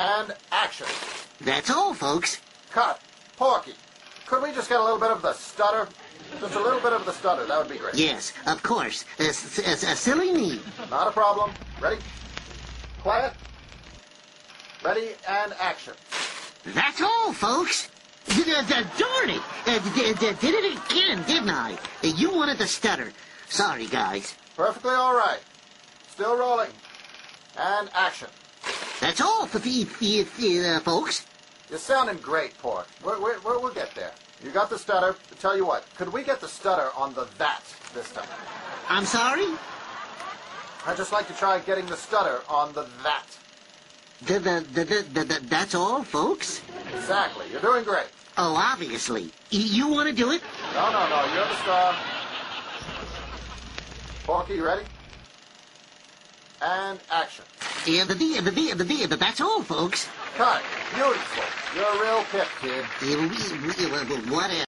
And action. That's all, folks. Cut. Porky, could we just get a little bit of the stutter? Just a little bit of the stutter, that would be great. Yes, of course. A silly me. Not a problem. Ready? Quiet. Ready and action. That's all, folks. Darn it! Did it again, didn't I? You wanted the stutter. Sorry, guys. Perfectly all right. Still rolling. And action. That's all, folks. You're sounding great, Pork. We'll get there. You got the stutter. Tell you what, could we get the stutter on the that this time? I'm sorry? I'd just like to try getting the stutter on the that. That's all, folks? Exactly. You're doing great. Oh, obviously. You want to do it? No. You're the star. Porky, you ready? And action. That's all, folks. Cut. Beautiful. You're a real pip, kid. Whatever.